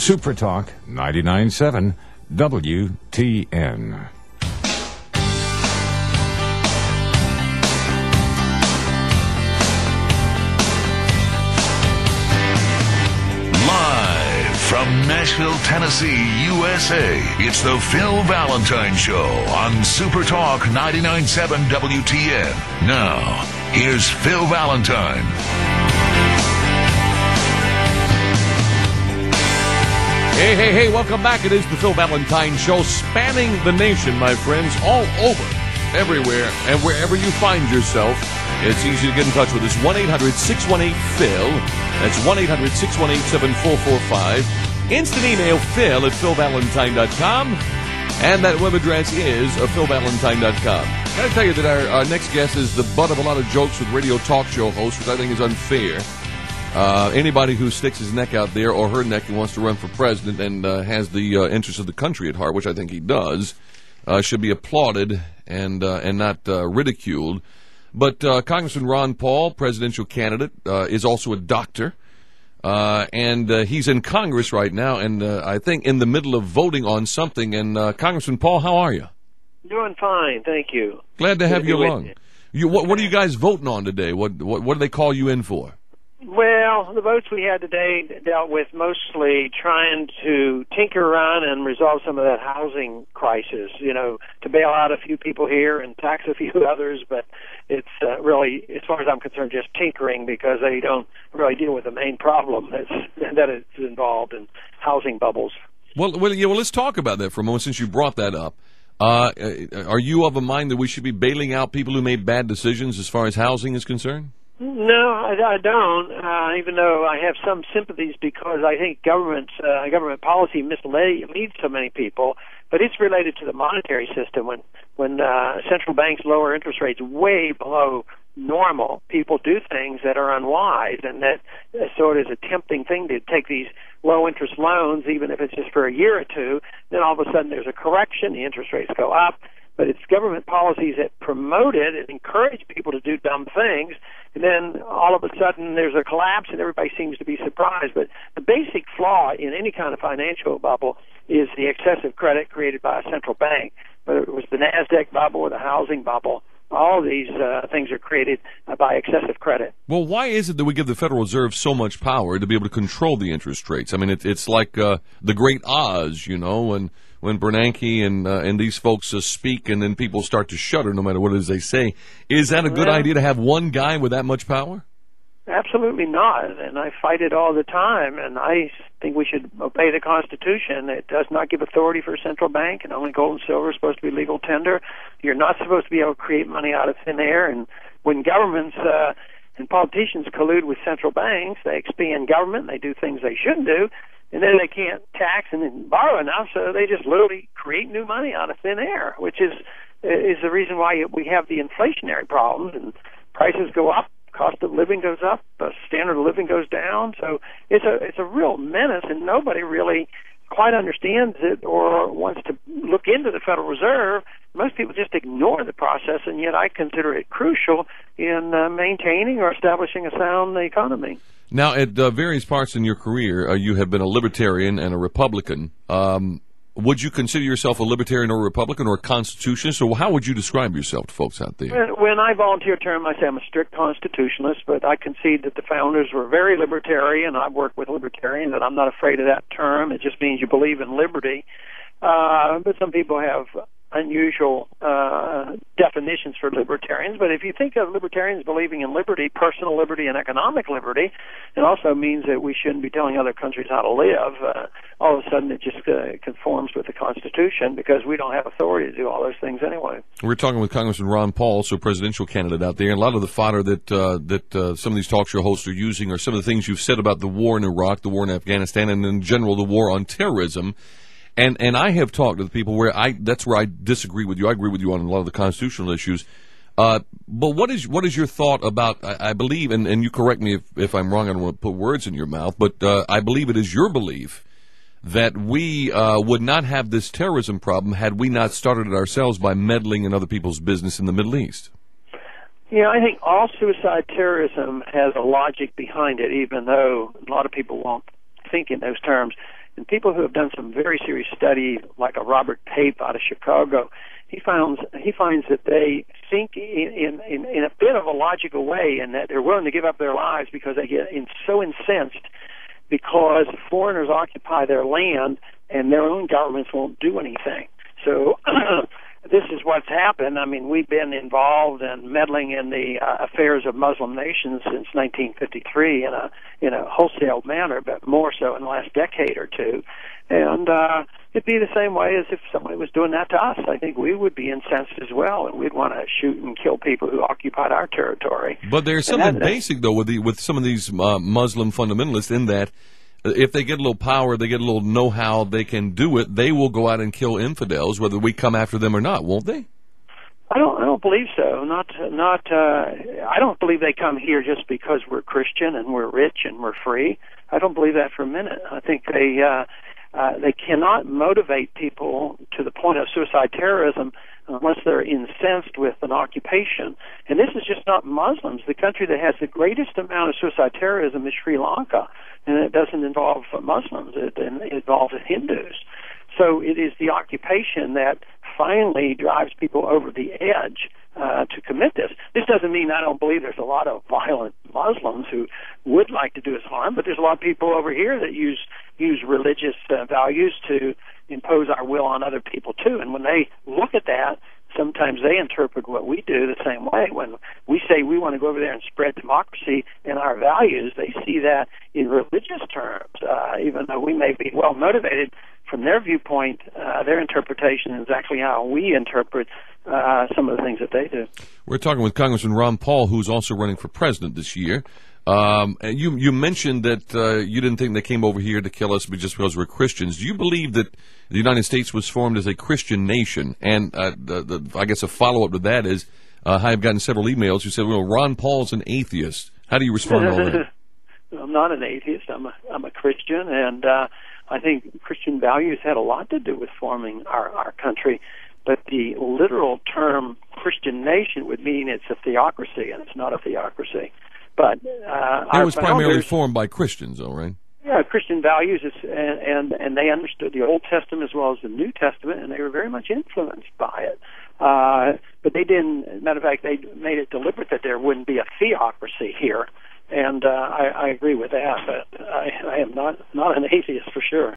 Super Talk 99.7 WTN. From Nashville, Tennessee, USA, it's the Phil Valentine Show on Super Talk 99.7 WTN. Now, here's Phil Valentine. Hey, welcome back. It is the Phil Valentine Show, spanning the nation, my friends, all over, everywhere, and wherever you find yourself. It's easy to get in touch with us. 1-800-618-PHIL. That's 1-800-618-7445. Instant email, phil@philvalentine.com. And that web address is philvalentine.com. Got to tell you that our next guest is the butt of a lot of jokes with radio talk show hosts, which I think is unfair. Anybody who sticks his neck out there or her neck and wants to run for president and has the interests of the country at heart, which I think he does, should be applauded and not ridiculed. But Congressman Ron Paul, presidential candidate, is also a doctor, and he's in Congress right now, and I think in the middle of voting on something. And Congressman Paul, how are you? Doing fine, thank you. Glad to have you along. What are you guys voting on today? What do they call you in for? Well, the votes we had today dealt with mostly trying to tinker around and resolve some of that housing crisis, to bail out a few people here and tax a few others, but it's really, as far as I'm concerned, just tinkering because they don't really deal with the main problem that is involved in housing bubbles. Well, let's talk about that for a moment since you brought that up. Are you of a mind that we should be bailing out people who made bad decisions as far as housing is concerned? No, I don't, even though I have some sympathies because I think government policy misleads so many people, but it's related to the monetary system. When central banks lower interest rates way below normal, people do things that are unwise, and that sort of is a tempting thing to take these low-interest loans, even if it's just for a year or two. Then all of a sudden there's a correction, the interest rates go up. But it's government policies that promote it and encourage people to do dumb things, and then all of a sudden there's a collapse and everybody seems to be surprised. But the basic flaw in any kind of financial bubble is the excessive credit created by a central bank, whether it was the NASDAQ bubble or the housing bubble. All of these things are created by excessive credit. Well, why is it that we give the Federal Reserve so much power to be able to control the interest rates? I mean, it's like the Great Oz, when Bernanke and these folks speak and then people start to shudder no matter what it is they say. Is that a good idea to have one guy with that much power? Absolutely not, and I fight it all the time, and I think we should obey the Constitution. It does not give authority for a central bank, and only gold and silver is supposed to be legal tender. You're not supposed to be able to create money out of thin air, and when governments and politicians collude with central banks, they expand government, they do things they shouldn't do, and then they can't tax and then borrow enough, so they just literally create new money out of thin air, which is the reason why we have the inflationary problems, and prices go up, cost of living goes up, standard of living goes down. So it's a real menace, and nobody really quite understands it or wants to look into the Federal Reserve. Most people just ignore the process, and yet I consider it crucial in maintaining or establishing a sound economy. Now, at various parts in your career, you have been a libertarian and a Republican. Would you consider yourself a libertarian or a Republican or a constitutionalist, or how would you describe yourself to folks out there? When I volunteer term, I say I'm a strict constitutionalist, but I concede that the founders were very libertarian. I've worked with libertarians, and I'm not afraid of that term. It just means you believe in liberty. But some people have unusual definitions for libertarians, but if you think of libertarians believing in liberty, personal liberty and economic liberty, it also means that we shouldn't be telling other countries how to live. All of a sudden it just conforms with the Constitution because we don't have authority to do all those things anyway. We're talking with Congressman Ron Paul, also presidential candidate out there, and a lot of the fodder that some of these talk show hosts are using are some of the things you've said about the war in Iraq, the war in Afghanistan, and in general the war on terrorism. And I have talked to the people where that's where I disagree with you. I agree with you on a lot of the constitutional issues. But what is your thought about, I believe, and you correct me if I'm wrong, I don't want to put words in your mouth, but I believe it is your belief that we would not have this terrorism problem had we not started it ourselves by meddling in other people's business in the Middle East. Yeah, I think all suicide terrorism has a logic behind it, even though a lot of people won't think in those terms. And people who have done some very serious study, like a Robert Pape out of Chicago, he finds that they think in a bit of a logical way, and that they're willing to give up their lives because they get so incensed because foreigners occupy their land and their own governments won't do anything. So this is what's happened. I mean, we've been involved and meddling in the affairs of Muslim nations since 1953 in a wholesale manner, but more so in the last decade or two. And it'd be the same way as if somebody was doing that to us. I think we would be incensed as well, and we'd want to shoot and kill people who occupied our territory. But there's something basic, though, with some of these Muslim fundamentalists in that if they get a little power, they get a little know-how, they can do it, they will go out and kill infidels, whether we come after them or not, won't they? I don't believe so. I don't believe they come here just because we're Christian and we're rich and we're free. I don't believe that for a minute. I think they cannot motivate people to the point of suicide terrorism unless they're incensed with an occupation. And this is just not Muslims. The country that has the greatest amount of suicide terrorism is Sri Lanka, and it doesn't involve Muslims. It involves Hindus. So it is the occupation that finally drives people over the edge to commit this. This doesn't mean I don't believe there's a lot of violent Muslims who would like to do us harm, but there's a lot of people over here that use religious values to impose our will on other people too. And when they look at that, sometimes they interpret what we do the same way. When we say we want to go over there and spread democracy and our values, they see that in religious terms. Even though we may be well motivated, from their viewpoint, their interpretation is actually how we interpret some of the things that they do. We're talking with Congressman Ron Paul, who's also running for president this year. You mentioned that you didn't think they came over here to kill us just because we're Christians. Do you believe that the United States was formed as a Christian nation? And I guess a follow-up to that is I've gotten several emails who said, well, Ron Paul's an atheist. How do you respond to all that? I'm not an atheist. I'm a Christian, and I think Christian values had a lot to do with forming our country. But the literal term Christian nation would mean it's a theocracy, and it's not a theocracy. But it was primarily formed by Christians, though, right? Yeah, Christian values, and they understood the Old Testament as well as the New Testament, and they were very much influenced by it. But they didn't. Matter of fact, they made it deliberate that there wouldn't be a theocracy here, and I agree with that. But I am not an atheist for sure.